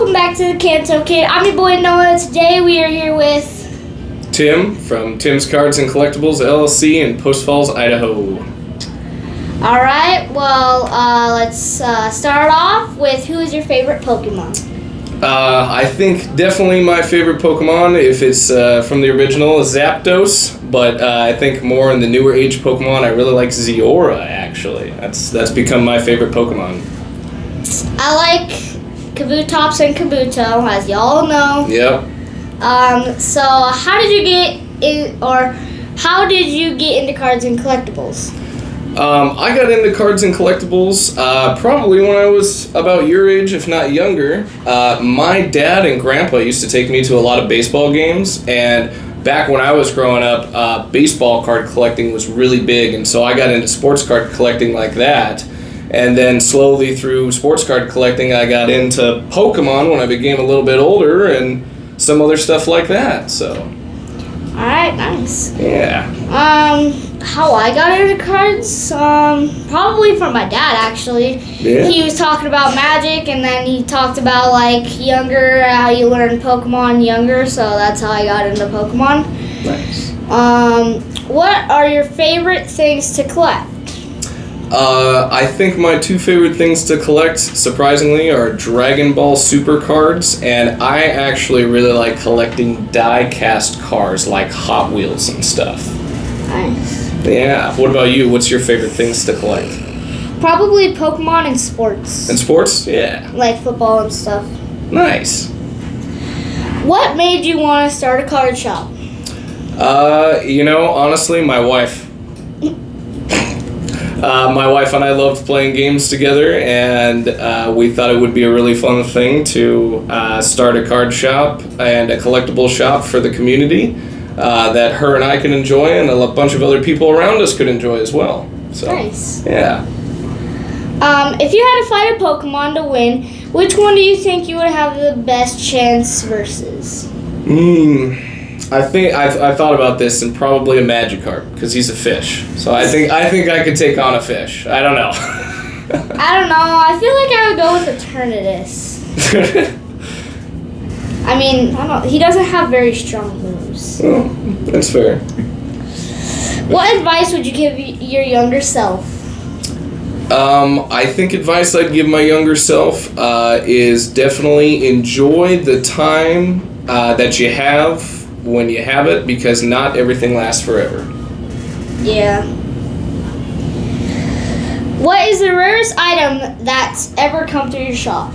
welcome back to the Canto Kid. I'm your boy Noah. Today we are here with Tim from Tim's Cards and Collectables LLC in Post Falls, Idaho. Alright, well, let's start off with who is your favorite Pokemon? I think definitely my favorite Pokemon, if it's from the original, is Zapdos. But I think more in the newer age Pokemon, I really like Zora, actually. That's become my favorite Pokemon. I like Kabutops and Kabuto, as y'all know. Yep. So how did you get into cards and collectibles? I got into cards and collectibles probably when I was about your age, if not younger. My dad and grandpa used to take me to a lot of baseball games, and back when I was growing up, baseball card collecting was really big, and so I got into sports card collecting like that. And then slowly through sports card collecting, I got into Pokemon when I became a little bit older and some other stuff like that, so. Alright, nice. Yeah. How I got into cards? Probably from my dad, actually. Yeah. He was talking about Magic, and then he talked about, like, how you learn Pokemon younger, so that's how I got into Pokemon. Nice. What are your favorite things to collect? I think my two favorite things to collect, surprisingly, are Dragon Ball Super cards, and I actually really like collecting die-cast cars like Hot Wheels and stuff. Nice. Yeah. What about you? What's your favorite things to collect? Probably Pokemon and sports. And sports? Yeah. Like football and stuff. Nice. What made you want to start a card shop? Honestly, my wife. My wife and I loved playing games together, and we thought it would be a really fun thing to start a card shop and a collectible shop for the community that her and I can enjoy, and a bunch of other people around us could enjoy as well. So, nice. Yeah. If you had to fight a Pokemon to win, which one do you think you would have the best chance versus? I think I've thought about this, and probably a Magikarp because he's a fish. So I think I could take on a fish. I don't know. I don't know. I feel like I would go with Eternatus. I mean, I don't. He doesn't have very strong moves. Oh, that's fair. What advice would you give your younger self? I think advice I'd give my younger self is definitely enjoy the time that you have when you have it, because not everything lasts forever. Yeah. What is the rarest item that's ever come through your shop?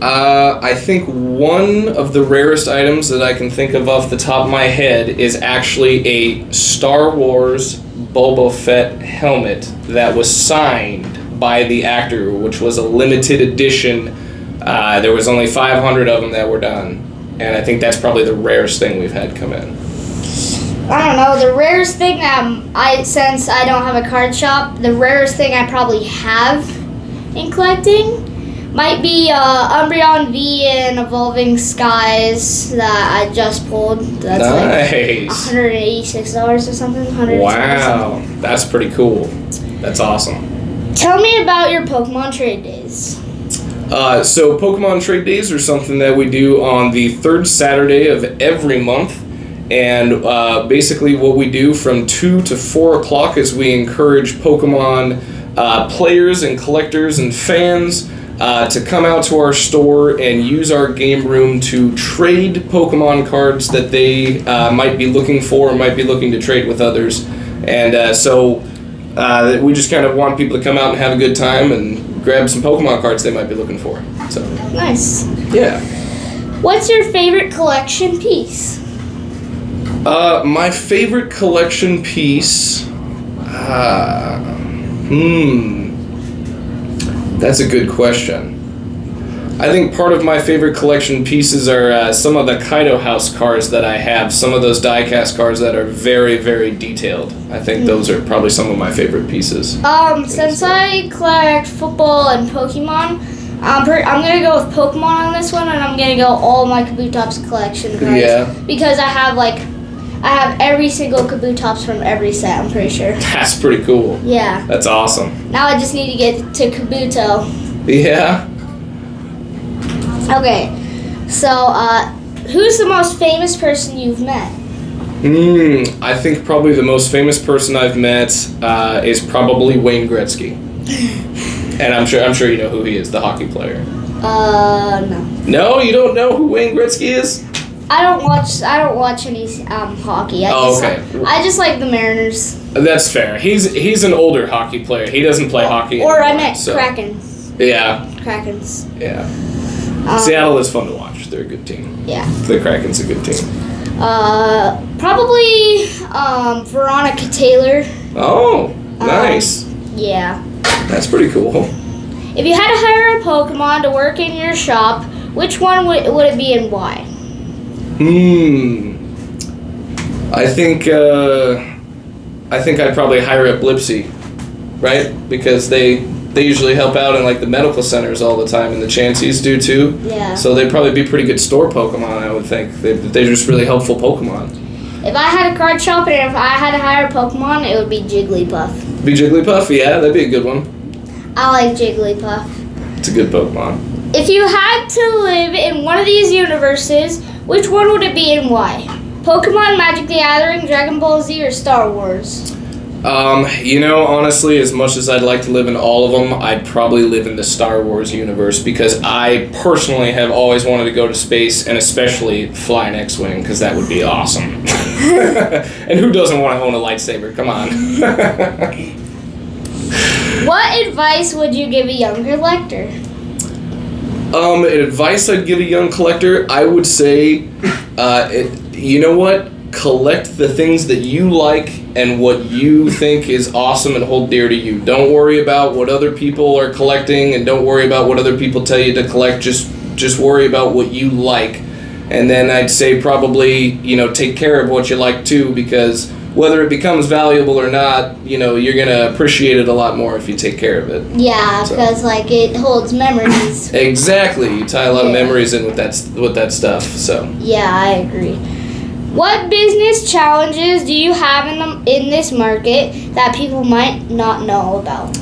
I think one of the rarest items that I can think of off the top of my head is actually a Star Wars Boba Fett helmet that was signed by the actor, which was a limited edition. There was only 500 of them that were done. And I think that's probably the rarest thing we've had come in. I don't know. The rarest thing since I don't have a card shop, the rarest thing I probably have in collecting might be Umbreon V and Evolving Skies that I just pulled. That's nice. Like $186 or something. Wow, that's pretty cool. That's awesome. Tell me about your Pokemon trade days. So Pokemon Trade Days are something that we do on the third Saturday of every month. And basically what we do from 2 to 4 o'clock is we encourage Pokemon players and collectors and fans to come out to our store and use our game room to trade Pokemon cards that they might be looking for or might be looking to trade with others. And so we just kind of want people to come out and have a good time and grab some Pokemon cards they might be looking for. So nice. Yeah. What's your favorite collection piece? My favorite collection piece. That's a good question. I think part of my favorite collection pieces are some of the Kaido House cards that I have. Some of those die-cast cards that are very, very detailed. I think those are probably some of my favorite pieces. Since I collect football and Pokemon, I'm gonna go with Pokemon on this one, and I'm gonna go all my Kabutops collection cards. Yeah. Because I have every single Kabutops from every set. I'm pretty sure. That's pretty cool. Yeah. That's awesome. Now I just need to get to Kabuto. Yeah. Okay, so who's the most famous person you've met? I think probably the most famous person I've met is probably Wayne Gretzky. And I'm sure you know who he is, the hockey player. No. No, you don't know who Wayne Gretzky is? I don't watch any hockey. I just like the Mariners. That's fair. He's an older hockey player. He doesn't play hockey anymore. Or I meant Kraken. Yeah. Krakens. Yeah. Seattle is fun to watch. They're a good team. Yeah. The Kraken's a good team. Probably Veronica Taylor. Oh, nice. Yeah. That's pretty cool. If you had to hire a Pokemon to work in your shop, which one would it be and why? I think I'd probably hire a Blipsy, right? Because they usually help out in like the medical centers all the time, and the Chanseys do too. Yeah. So they'd probably be pretty good store Pokemon, I would think. They're just really helpful Pokemon. If I had a card shop and if I had to hire a Pokemon, it would be Jigglypuff. Be Jigglypuff? Yeah, that'd be a good one. I like Jigglypuff. It's a good Pokemon. If you had to live in one of these universes, which one would it be and why? Pokemon, Magic the Gathering, Dragon Ball Z, or Star Wars? Honestly, as much as I'd like to live in all of them, I'd probably live in the Star Wars universe because I personally have always wanted to go to space and especially fly an X-Wing because that would be awesome. And who doesn't want to own a lightsaber? Come on. What advice would you give a young collector? Advice I'd give a young collector, I would say, you know what? Collect the things that you like and what you think is awesome and hold dear to you. Don't worry about what other people are collecting and don't worry about what other people tell you to collect. Just worry about what you like. And then I'd say probably, take care of what you like too, because whether it becomes valuable or not, you're going to appreciate it a lot more if you take care of it. Yeah, because it holds memories. Exactly. You tie a lot of memories in with that stuff. So. Yeah, I agree. What business challenges do you have in this market that people might not know about?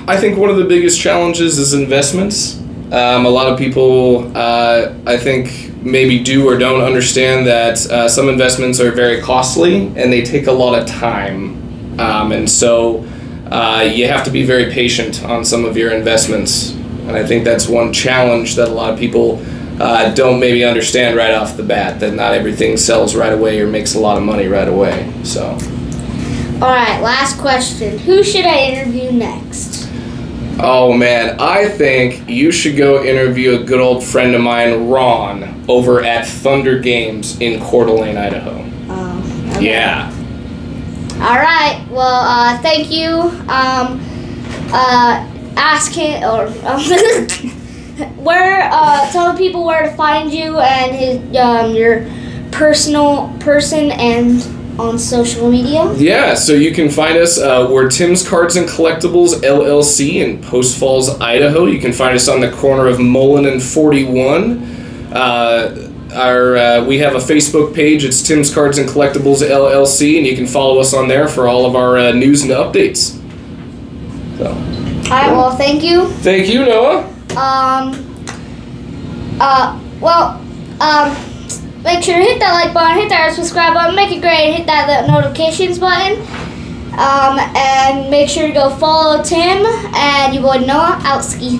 I think one of the biggest challenges is investments. A lot of people, I think, maybe do or don't understand that some investments are very costly and they take a lot of time. And so you have to be very patient on some of your investments. And I think that's one challenge that a lot of people don't maybe understand right off the bat, that not everything sells right away or makes a lot of money right away. So. All right, last question. Who should I interview next? Oh man, I think you should go interview a good old friend of mine, Ron, over at Thunder Games in Coeur d'Alene, Idaho. Okay. Yeah. All right. Well, thank you. Ask him or tell the people where to find you and your personal person and on social media. Yeah, so you can find us. We're Tim's Cards and Collectables LLC in Post Falls, Idaho. You can find us on the corner of Mullen and 41. We have a Facebook page. It's Tim's Cards and Collectables LLC, and you can follow us on there for all of our news and updates. So. All right. Well, thank you. Thank you, Noah. Make sure to hit that like button, hit that subscribe button, make it great, hit that notifications button. And make sure to go follow Tim and your boy Noah out ski.